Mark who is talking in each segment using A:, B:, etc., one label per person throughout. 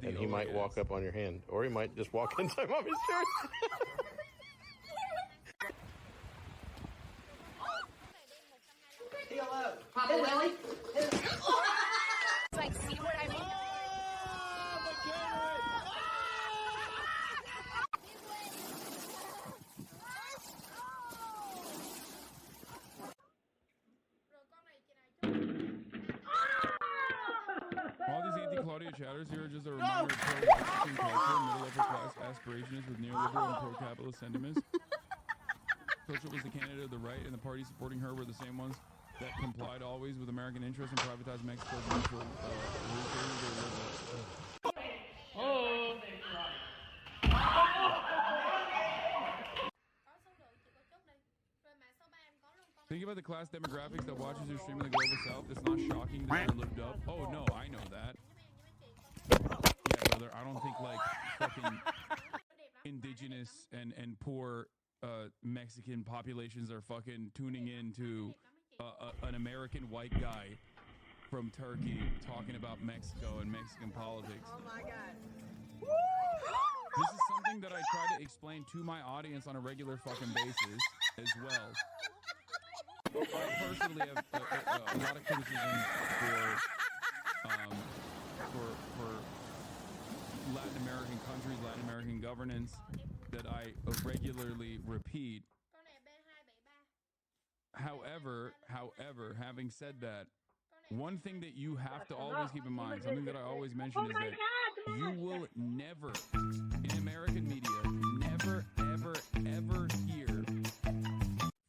A: And he might walk up on your hand, or he might just walk inside mommy's shirt.
B: Papa Willie?
C: Like, see what I mean?
D: All these anti-Claudia chatters here are just a reminder of pro-Western culture, middle-upper-class aspirationists with neoliberal and pro-capitalist sentiments. Social was the candidate of the right, and the parties supporting her were the same ones that complied always with American interests and privatized Mexico's natural Think about the class demographics that watches your stream in the global south. It's not shocking that they're lived up. Oh no, I know that. Yeah, brother, I don't think like fucking indigenous and poor Mexican populations are fucking tuning in to an American white guy from Turkey talking about Mexico and Mexican politics.
B: Oh my God.
D: This is something that I try to explain to my audience on a regular fucking basis as well. I personally have a lot of criticism for Latin American countries, Latin American governance that I regularly repeat. However, having said that, one thing that you have to always keep in mind, something that I always mention is that you will never, in American media, never, ever, ever hear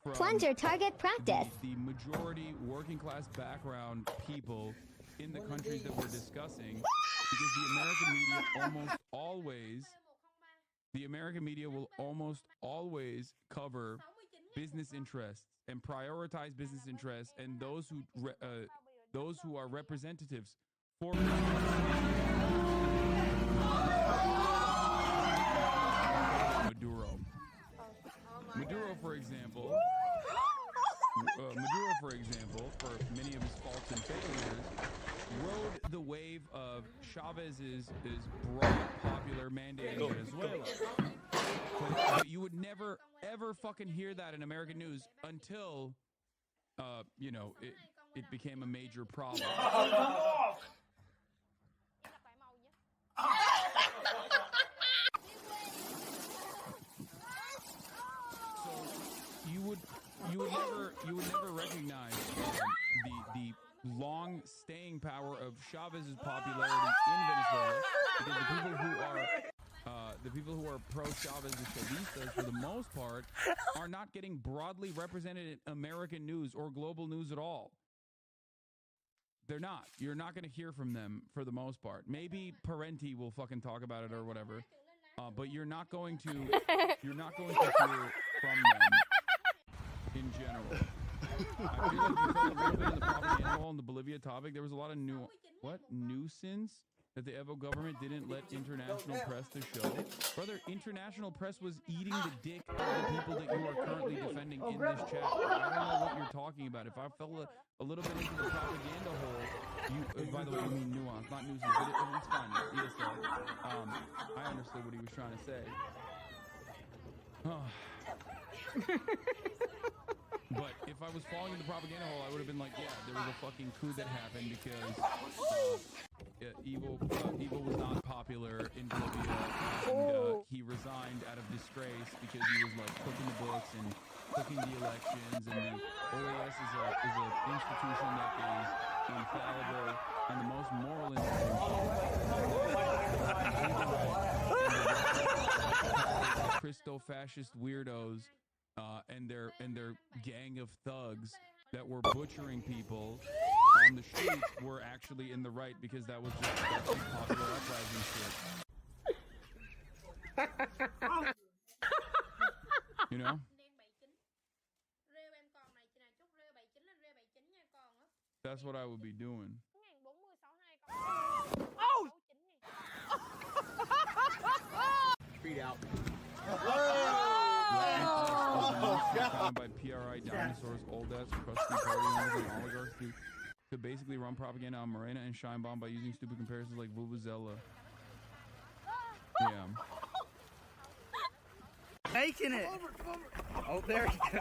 D: from
E: Plunger target practice.
D: the majority working class background people in the countries that we're discussing, because the American media will almost always cover business interests and prioritize business interests and those who are representatives for Maduro. Maduro, for example, for many of his faults and failures, rode the wave of Chavez's broad popular mandate in Venezuela. But you would never, ever fucking hear that in American news until, it became a major problem. You would never recognize the long staying power of Chavez's popularity in Venezuela, because the people who are pro-Chavez and Chavistas, for the most part, are not getting broadly represented in American news or global news at all. They're not. You're not going to hear from them for the most part. Maybe Parenti will fucking talk about it or whatever, but you're not going to hear from them in general. I feel like you felt a little bit in the propaganda hole on the Bolivia topic. There was a lot of nuisance that the Evo government didn't let international press to show. Brother, international press was eating the dick of the people that you are currently defending in this chat. I don't know what you're talking about. If I fell a little bit into the propaganda hole, by the way, you mean nuance, not nuisance, but it's fine. ESL. I understood what he was trying to say. But if I was falling in the propaganda hole, I would have been like, yeah, there was a fucking coup that happened because Evo was not popular in Bolivia, and he resigned out of disgrace because he was like cooking the books and cooking the elections, and the OAS is an institution that is infallible and the most moral institution. Christo-fascist weirdos and their gang of thugs that were butchering people on the streets were actually in the right, because that was just popular uprising shit. You know? That's what I would be doing.
B: Oh!
F: Street out.
D: Found by PRI dinosaurs, old ass crusty party members and oligarchs to basically run propaganda on Morena and Shine Bomb by using stupid comparisons like Vuvuzela.
B: Making it. Oh, there you go.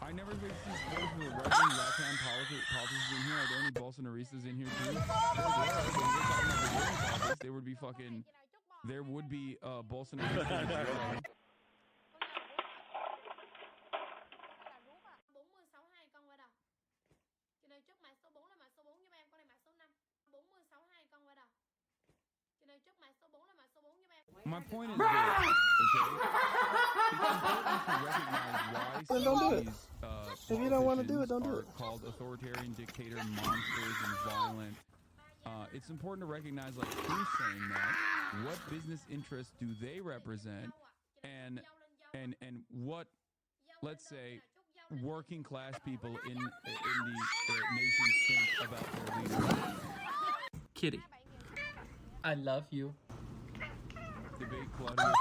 D: I never think these boys were right-wing left-hand politicians in here. Are there any Bolsonaristas in here too? There would be fucking. There would be Bolsonaristas in jail. My point is this, okay? It's important to recognize why some of these
C: If you don't want to do it, don't do
D: are
C: it.
D: called authoritarian dictator monsters and violent. It's important to recognize, like, who's saying that, what business interests do they represent, and what, let's say, working class people in the nation think about their leaders.
B: Kitty, I love you.
D: Debate Claudia.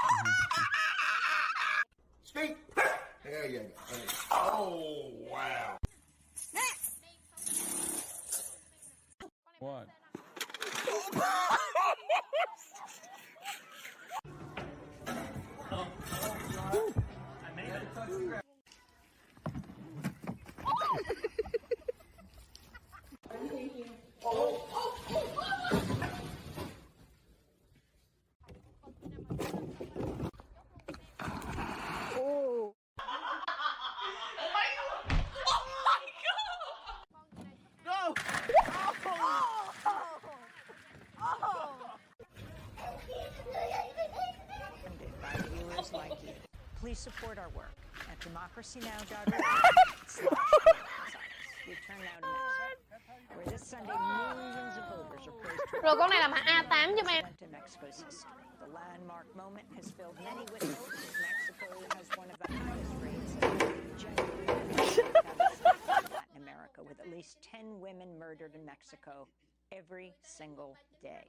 F: Speak. There you go. Oh, wow.
D: What?
E: Please support our work at democracynow.org. We turn now to Mexico, where this Sunday millions of voters are poised to
G: Rồi con này là mã A8 giúp em.
E: in Mexico's history. The landmark moment has filled many with hope. Mexico has one of the highest rates of gender in Latin America, with at least 10 women murdered in Mexico every single day.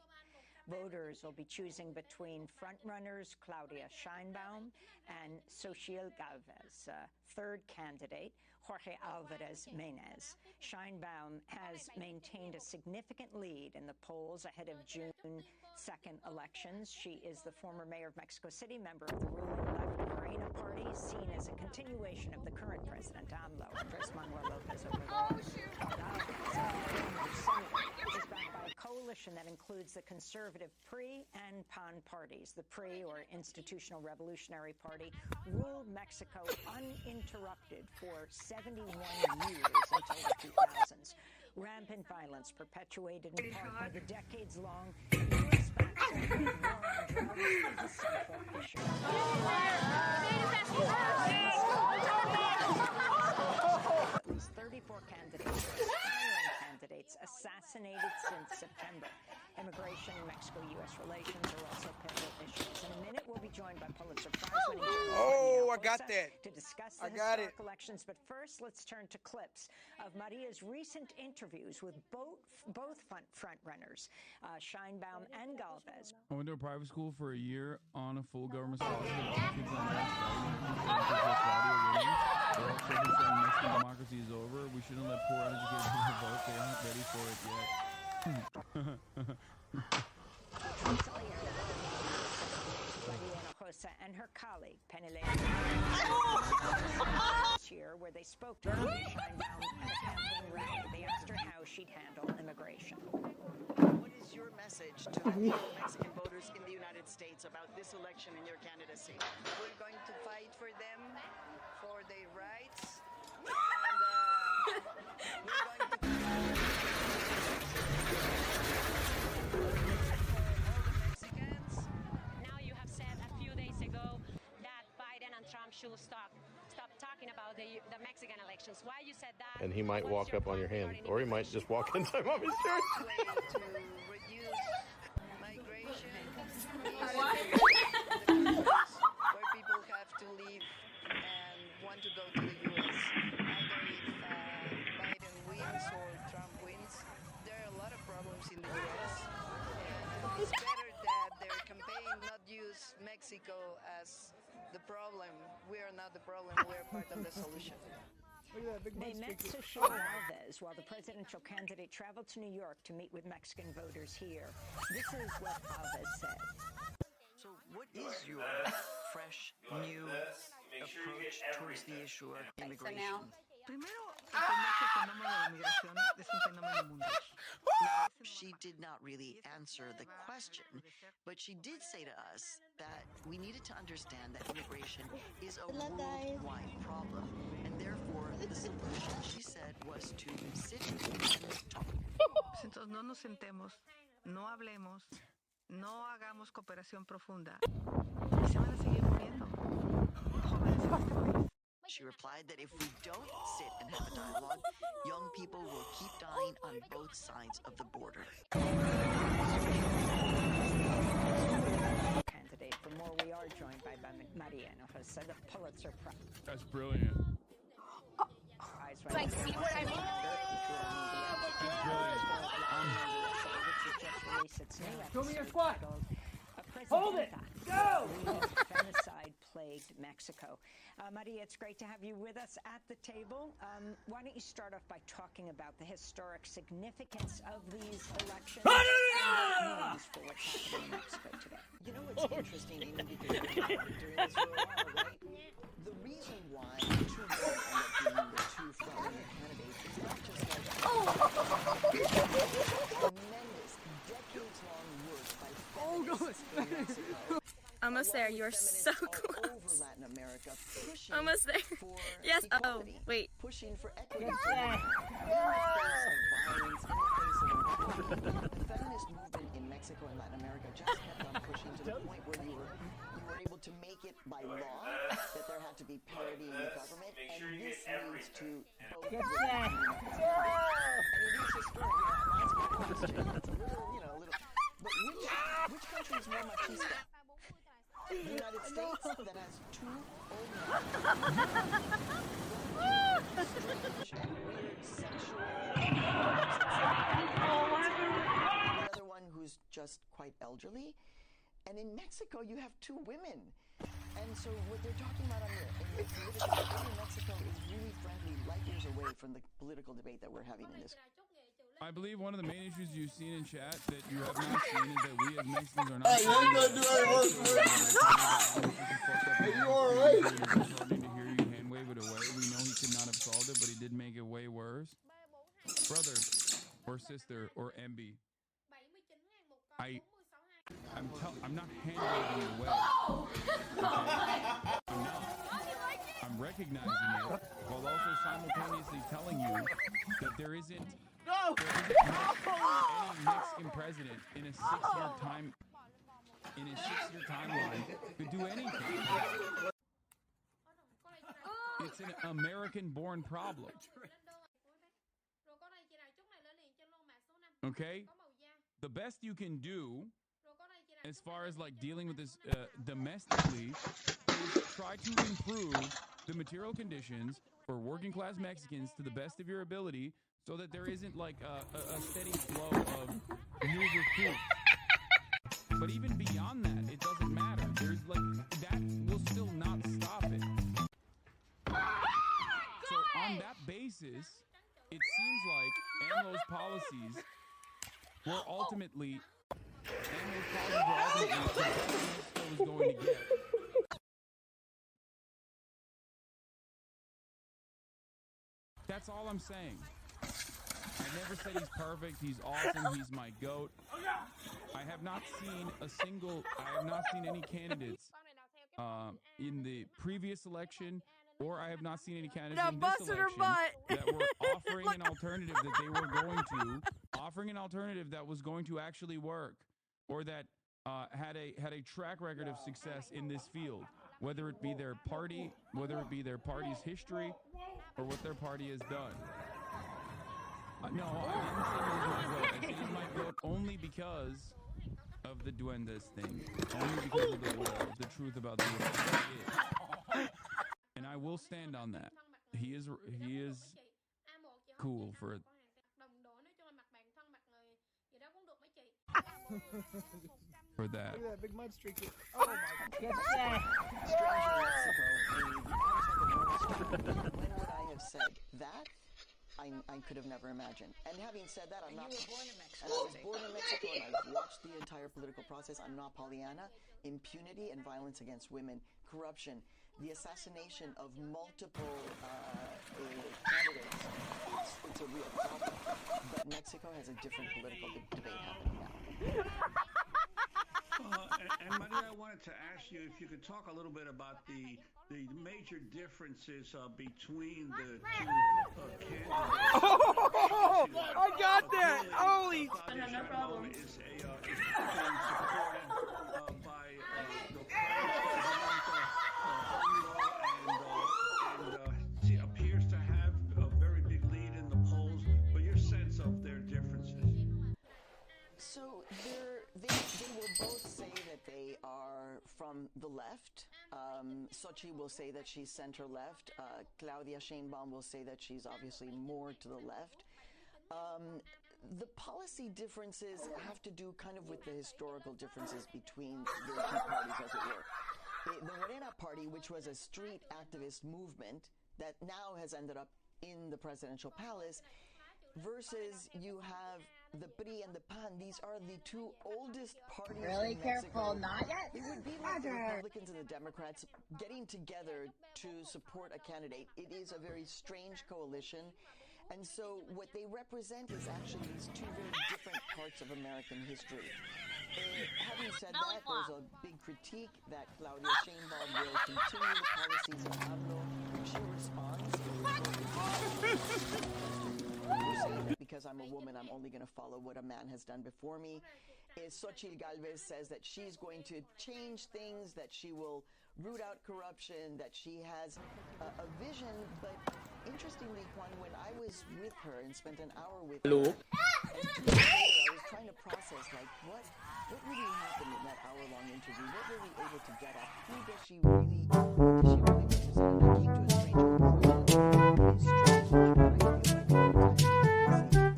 E: Voters will be choosing between frontrunners Claudia Sheinbaum and Xochitl Galvez, third candidate, Jorge Alvarez Menez. Sheinbaum has maintained a significant lead in the polls ahead of June 2nd elections. She is the former mayor of Mexico City, member of the ruling left Morena Party, seen as a continuation of the current president, AMLO, Andres Manuel Lopez Obrador. Is backed by a coalition that includes the conservative PRI and PAN parties. The PRI, or Institutional Revolutionary Party, ruled Mexico uninterrupted for 71 years until the 2000s. Rampant violence perpetuated in part by the decades-long U.S.-backed war on drugs is the central issue. 34 candidates, candidates assassinated since September. Immigration, Mexico-U.S. relations are also pivotal issues. In a minute, we'll be joined by Pulitzer Prize-winning journalist
F: Oh, I got that.
E: to discuss the historic elections. But first, let's turn to clips of Maria's recent interviews with both front-runners, Sheinbaum and Galvez.
D: I went to a private school for a year on a full government scholarship. Kids on that. They're all children saying Mexican democracy is over. We shouldn't let poor uneducated people vote. They aren't ready for it yet.
E: And her colleague, Penile, this year, where they spoke to Sheinbaum at a campaign rally. They asked her how she'd handle immigration.
H: What is your message to Mexican voters in the United States about this election and your candidacy?
I: We're going to fight for them, for their rights, and we're going to
G: should stop talking about the Mexican elections. Why you said that?
A: And he might walk up on your hand, or he might just walk inside mommy's shirt.
I: to reduce migration where people have to leave and want to go to the U.S. Either if Biden wins or Trump wins, there are a lot of problems in the U.S. And it's better that their campaign not use Mexico as the problem. We are not the problem. We are part of the solution.
E: They met Xochitl Galvez while the presidential candidate traveled to New York to meet with Mexican voters here. This is what Galvez said.
H: So So what is your fresh, new approach towards the issue of immigration?
I: Primero, el fenómeno de la migración es un fenómeno mundial.
H: Now, she did not really answer the question, but she did say to us that we needed to understand that immigration is a worldwide problem, and therefore the solution, she said, was to sit and talk.
I: Entonces no nos sentemos, no hablemos, no hagamos cooperación profunda y se van a seguir muriendo jóvenes en este país.
H: She replied that if we don't sit and have a dialogue, young people will keep dying on both sides of the border.
E: Candidate for more, we are joined by Maria, who has said the Pulitzer Prize.
D: That's brilliant.
G: Like, see what I mean?
E: Show me your squat. Hold it. Go. Genocide-plagued Mexico. Maria, it's great to have you with us at the table. Why don't you start off by talking about the historic significance of these elections and what it means for what's happening in Mexico today?
H: You know what's interesting, Amy, because we've been doing this for a while, right? The reason why the two women end up being the two frontrunner candidates is not just like tremendous, decades-long work by feminists in Mexico.
J: Almost there. You are so close.
H: Over Latin America, pushing
J: Almost there.
H: for
J: Yes.
H: equality,
J: Oh, wait.
H: pushing for equity in the face of violence, in the face of impunity. The feminist movement in Mexico and Latin America just kept on pushing to the point where you were able to make it by law that there had to be parity in the government, and this leads to both. And it is historic. That's my question. It's a little. But which country is more machista? The United States that has two old men, strange, weird, sexual, the other one who's just quite elderly. And in Mexico, you have two women. And so what they're talking about in the political debate in Mexico is really, frankly, light years away from the political debate that we're having in this.
D: I believe one of the main issues you've seen in chat that you have not seen is that we as Mexicans are not.
F: Hey, you ain't gonna do any work for me. Are you alright?
D: Starting to hear you hand wave it away. We know he could not have solved it, but he did make it way worse. Brother or sister or MB, I'm not hand waving you away. Okay? I'm not. I'm recognizing it while also simultaneously telling you that there isn't any Mexican president in a six-year timeline could do anything. It's an American-born problem. Okay? The best you can do as far as like dealing with this domestically is try to improve the material conditions for working class Mexicans to the best of your ability so that there isn't like a steady flow of new recruits. But even beyond that, it doesn't matter. There's like, that will still not stop it. So on that basis, it seems like AMLO's policies were ultimately the best Mexico was going to get. That's all I'm saying. I never said he's perfect, he's awesome, he's my GOAT. I have not seen any candidates in the previous election, or I have not seen any candidates in this election that were offering an alternative that was going to actually work, or that had a track record of success in this field, whether it be their party, whether it be their party's history, or what their party has done. No, I didn't say he was my GOAT. I said he's my GOAT only because of the duendes thing, only because of the truth about the world. And I will stand on that. He is cool for it. For that.
C: Look at that big mud streak. Oh my
H: God. When would I have said that? I could have never imagined. And having said that, I'm not.
E: You were born in Mexico.
H: And I was born in Mexico, and I've watched the entire political process. I'm not Pollyanna. Impunity and violence against women, corruption, the assassination of multiple candidates. It's a real problem. But Mexico has a different political debate happening now.
K: And Maria, I wanted to ask you if you could talk a little bit about the major differences between the two candidates.
C: I got that! Holy!
K: No problem. Is being supported by the president, she appears to have a very big lead in the polls. But your sense of their differences?
H: So they will both say that they are from the left. Xochitl will say that she's center-left. Claudia Sheinbaum will say that she's obviously more to the left. The policy differences have to do kind of with the historical differences between the two parties, as it were. The Morena Party, which was a street activist movement that now has ended up in the presidential palace, versus you have the PRI and the PAN. These are the two oldest parties
L: Really
H: in Mexico.
L: careful, not yet.
H: It would be like the Republicans and the Democrats getting together to support a candidate. It is a very strange coalition. And so what they represent is actually these two very different parts of American history. Having said that, there's a big critique that Claudia Sheinbaum will continue the policies of AMLO. She responds. Because I'm a woman, I'm only going to follow what a man has done before me. Xochitl Galvez says that she's going to change things, that she will root out corruption, that she has a vision. But interestingly, Juan, when I was with her and spent an hour with her, and 2 days later, I was trying to process, like, what really happened in that hour-long interview? What were we able to get at? Who does she really represent? And I came to a strange conclusion.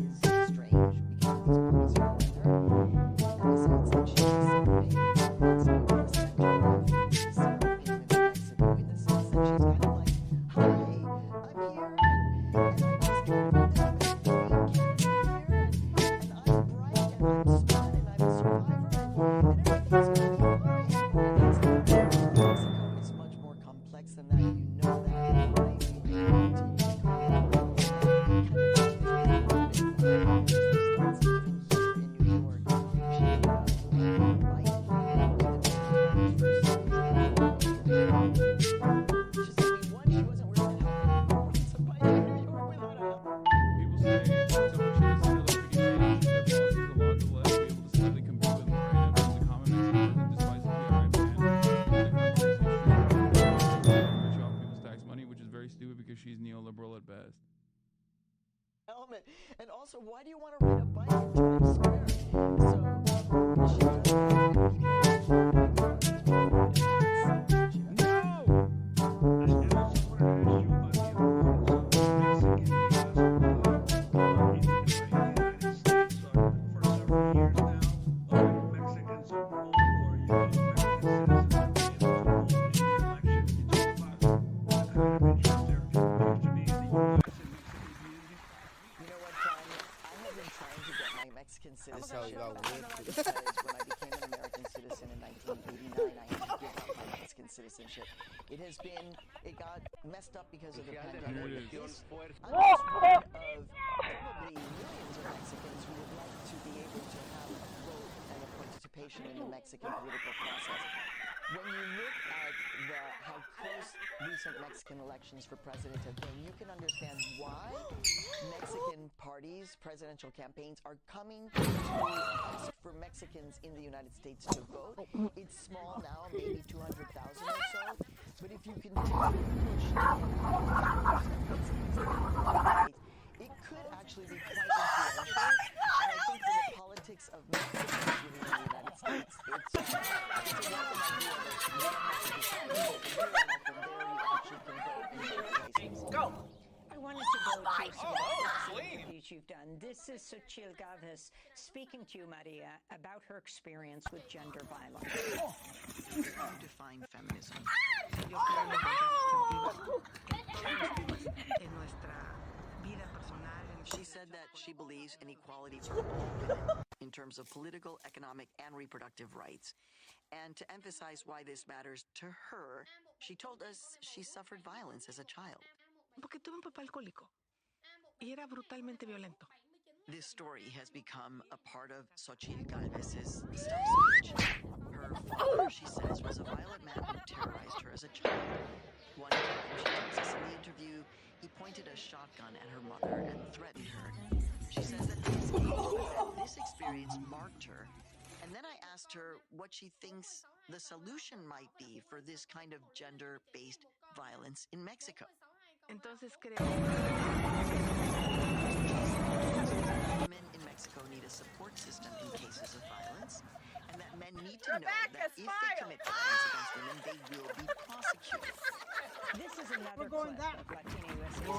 H: It's strange, but I feel like the entire is strange because of these policies around her. In the sense that she's something that's more the center of the Mexico, in the sense that she's kind of like, hi, I'm here, and I'm just kind of a dream character here, and I'm bright, and I'm smart, and I'm a survivor, and everything's going to be fine. Mexico is much more complex than that. You know that.
D: She's neoliberal at best.
H: Element. And also, why do you want to ride a bike in Times Square? So, she citizenship. Because when I became an American citizen in 1989, I had to give up my Mexican citizenship. It got messed up because of the pandemic. I'm just one of probably millions of Mexicans who would like to be able to have a vote and a participation in the Mexican political process. When you look at how close recent Mexican elections for president have been, you can understand why Mexican parties, presidential campaigns, are coming to ask for Mexicans in the United States to vote. It's small now, maybe 200,000 or so, but if you continue to push it could actually be quite influential. And I think for the politics of Mexicans living in the United States, it's a welcome idea that you don't have to decide from here and from there you actually can vote in both places.
E: Go! I wanted to go to some interviews you've done. This is Xochitl Galvez speaking to you, Maria, about her experience with gender violence.
H: How do you define feminism?
L: Yo creo en la igualdad sustantiva en nuestra vida personal.
H: She said that she believes in equality for all women. in terms of political, economic, and reproductive rights. And to emphasize why this matters to her, she told us she suffered violence as a child.
L: Porque tuve un papá alcohólico y era brutalmente violento.
H: This story has become a part of Xochitl Galvez's stump speech. Her father, she says, was a violent man who terrorized her as a child. One time, she tells us in the interview, he pointed a shotgun at her mother and threatened her. She says at this age, this experience marked her. And then I asked her what she thinks the solution might be for this kind of gender-based violence in Mexico.
L: Entonces creo
H: women in Mexico need a support system in cases of violence, and that men need to know that if they commit violence against women, they will be prosecuted.
E: This is another clip of Latina USA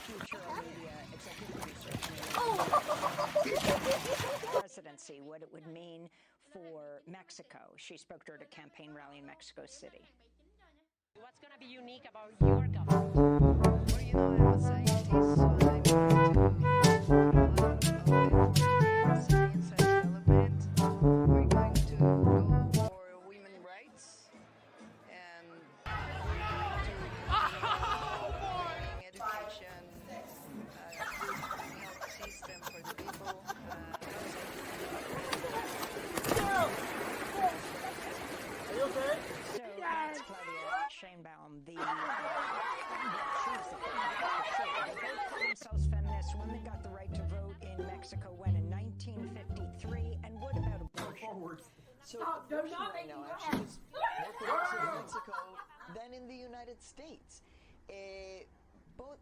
E: future media executive producer presidency, what it would mean for Mexico. She spoke during a campaign rally in Mexico City.
G: What's going to be unique about your government?
I: Well, you know, I'm a scientist, so I'm going to science and development. We're going to go for women's rights, and we're going to education, health system for the people.
C: Are you okay?
E: So that's Claudia Sheinbaum, the she's the they both call themselves feminists. Women got the right to vote in Mexico when in 1953. And what about abortion?
H: So abortion right now actually is more progressive in Mexico than in the United States.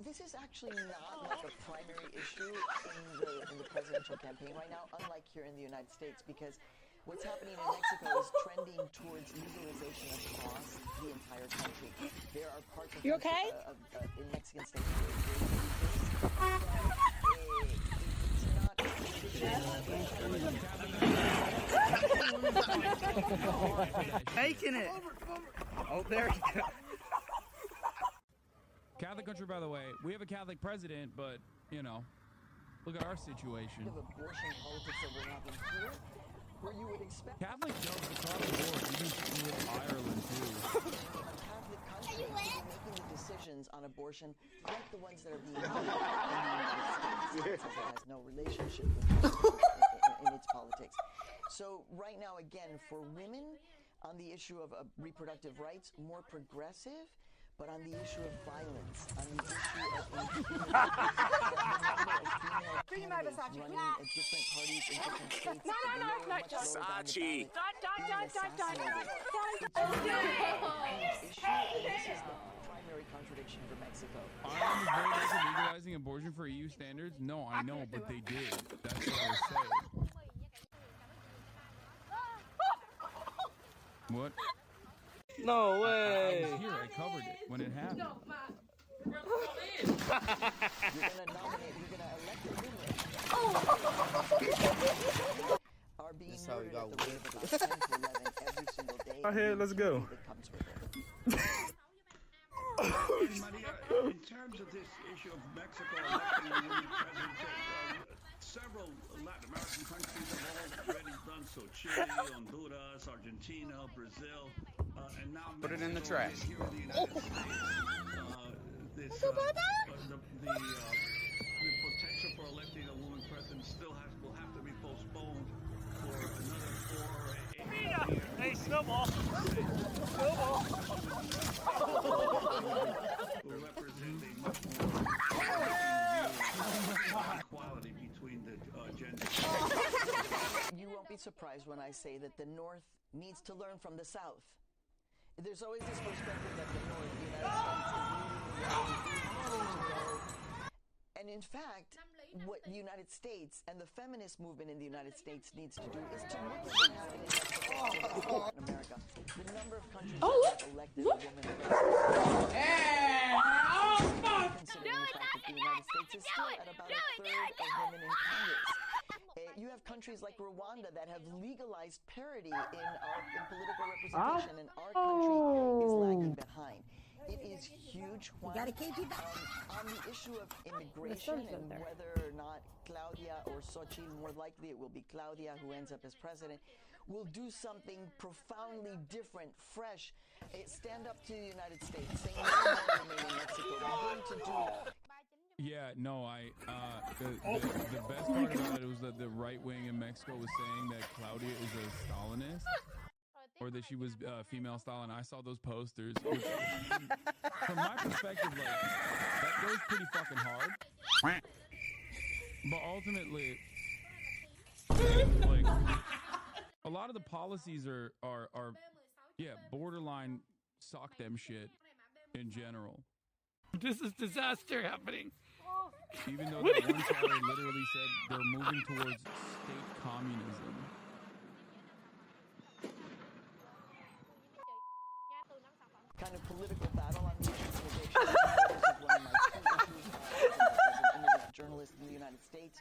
H: This is actually not like a primary issue in the presidential campaign right now, unlike here in the United States, because what's happening in Mexico is trending towards legalization across the entire country. There are parts of, in Mexican states
C: Making it. Oh, there you go.
D: Catholic country, by the way. We have a Catholic president, but, you know, look at our situation.
H: Abortion politics that we're having here, where you would expect
D: Catholic jokes across the board, even with Ireland, too.
H: a Catholic country to be making the decisions on abortion like the ones that are being made in the United States. It has no relationship with in its politics. So right now, again, for women, on the issue of reproductive rights, more progressive. But on the issue of violence, on the issue of impunity, running at different parties in different states, Versace. This is the primary contradiction for Mexico.
D: Ireland is very close to legalizing abortion for EU standards. No, I know, but they did. That's what I was saying. What?
C: No way.
D: I was here. I covered it when it happened.
H: You're gonna elect a woman. Are being murdered at the rate of about 10 to 11 every single day.
C: Right here, let's go.
H: That comes with it.
K: Maria, in terms of this issue of Mexico electing a woman president, several Latin American countries have already done so. Chile, Honduras, Argentina, Brazil, and now
C: Put it in the
K: Mexico
C: trash.
K: is here in the United States. The potential for electing a woman president will have to be postponed for another 4 or 8 years.
C: Hey, snowball.
K: Will represent a much more equality between the genders.
H: You won't be surprised when I say that the North needs to learn from the South. There's always this perspective that the North, the United States, is leading the way. And in fact, what the United States and the feminist movement in the United States needs to do is to look at what happened in Mexico and America. The number of countries that have elected a woman president. Considering the fact that the United States is still at about a third of women in Congress. You have countries like Rwanda that have legalized parity in political representation, and our country is lagging behind. It is huge.
E: You gotta keep it
H: on the issue of immigration and whether or not Claudia or Xochitl, more likely it will be Claudia who ends up as president, will do something profoundly different, fresh. Stand up to the United States, saying no more remain in Mexico. We're going to do that.
D: Yeah, no, the best part about it was that the right wing in Mexico was saying that Claudia is a Stalinist, or that she was female Stalin. I saw those posters, which, from my perspective, like, that goes pretty fucking hard. But ultimately, like, a lot of the policies are yeah, borderline sock them shit in general.
B: This is disaster happening.
D: Even though that one caller literally said they're moving towards state communism.
H: Kind of political battle on the issue of immigration. This is one of my key issues as an immigrant journalist in the United States.